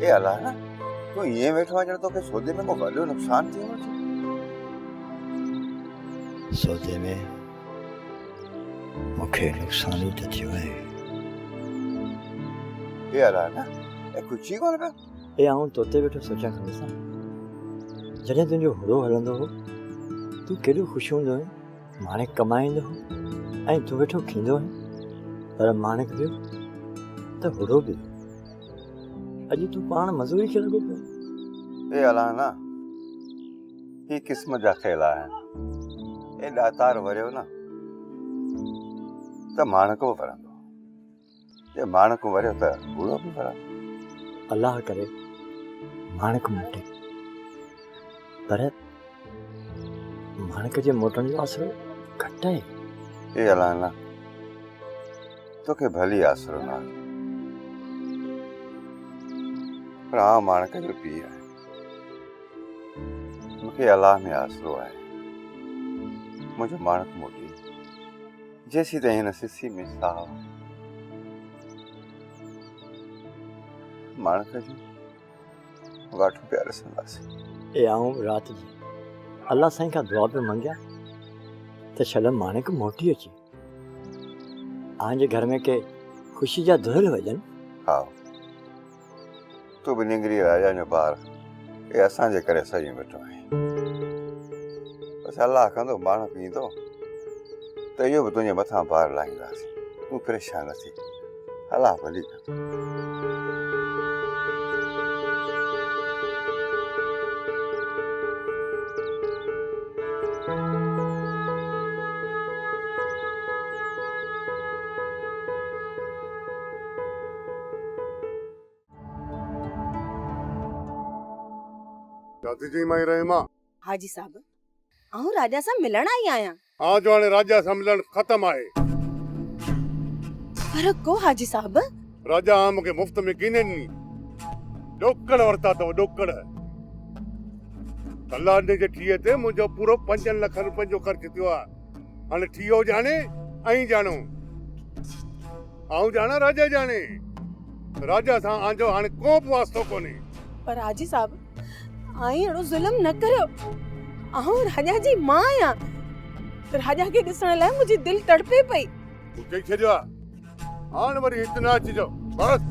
ए अल्लाह ना तू ये वेठो आहे तो के सौदे में को वॾो नुक़सान थियो छे। सौदे में मूंखे नुक़सान ई त थियो आहे। ए अल्लाह ना ए कुछ कोन पियो। ए आऊं तोते वेठो सोचां खणी सां जॾहिं तुंहिंजो हुड़ो हलंदो हो तूं केॾो ख़ुशि हूंदो आहे, माणिक कमाईंदो हो ऐं तूं वेठो खींदो आहे, पर माणिक वियो त हुड़ो बि अॼु तूं पाण मज़ूरी खे लॻो पियो। ए अल्लाह ना ही क़िस्मत जा खेल आहिनि। ए ॾातार वरियो न त माणिक बि वरंदो, जे माणिक वरियो त हुड़ो बि वरंदो। अलाह करे माणिक मोटे, पर माणिक जे मोटण जो आसरो घटि आहे। ए अल्लाह ना तोखे भली आसरो न आहे, पर आउं माणिक जो पीउ आहियां। मूंखे अलाह में आसरो आहे। मुंहिंजो माणिक मोटी जेसीं ताईं हिन सिसी में साह माणिक जो वाठो पिया ॾिसंदासीं। ए आऊं राति जी अल्लाह साईं खां दुआ पियो मंगिया त शल माणिक मोटी अचे, आंजे घर में के ख़ुशी जा दुहिल वॼनि। हा तू बि निंगरी राजा जो ॿार ए असांजे करे सही वेठो आहे। बसि अलाह कंदो माणिक ईंदो त इहो बि तुंहिंजे मथां भार लाहींदासीं। तूं परेशान न थी, अलाह भली कंदो। दादी जी माई रहमा हाजी साहब आऊं राजा सां मिलण आई आहियां। आज वाले राजा सां मिलण खत्म आहे। पर को हाजी साहब राजा मूंखे मुफ्त में कीने ॾिनी, ॾोकड़ वरिता अथव ॾोकड़। अलाह जे ठीअ ते मुंहिंजो पूरो 5 लख रुपए जो ख़र्च थियो आहे। हाणे ठीओ ॼाणे ऐं ॼाणो, आऊं ॼाणा राजा ॼाणे। राजा सां आंजो हाणे को बि वास्तो कोन्हे। पर हाजी साहब आई अहिड़ो ज़ुल्म न करियो, आऊं राजा जी मां आहियां। राजा खे ॾिसण लाइ मुंहिंजी दिलि तड़पे पई। तूं चई छॾियो आहे, हाणे वरी हिते न अचिजो बस।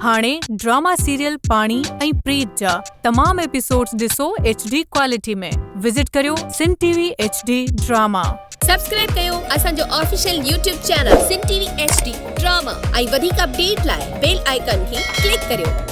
हाणे ड्रामा सीरियल पाणी ऐं प्रीत जा तमाम एपिसोड्स ॾिसो HD क्वालिटी में। विजिट करियो सिन TV HD ड्रामा। सब्सक्राइब कयो असांजो ऑफिशियल YouTube चैनल सिन TV HD ड्रामा ऐं वधीक अपडेट लाइ बेल आइकन खे क्लिक करियो।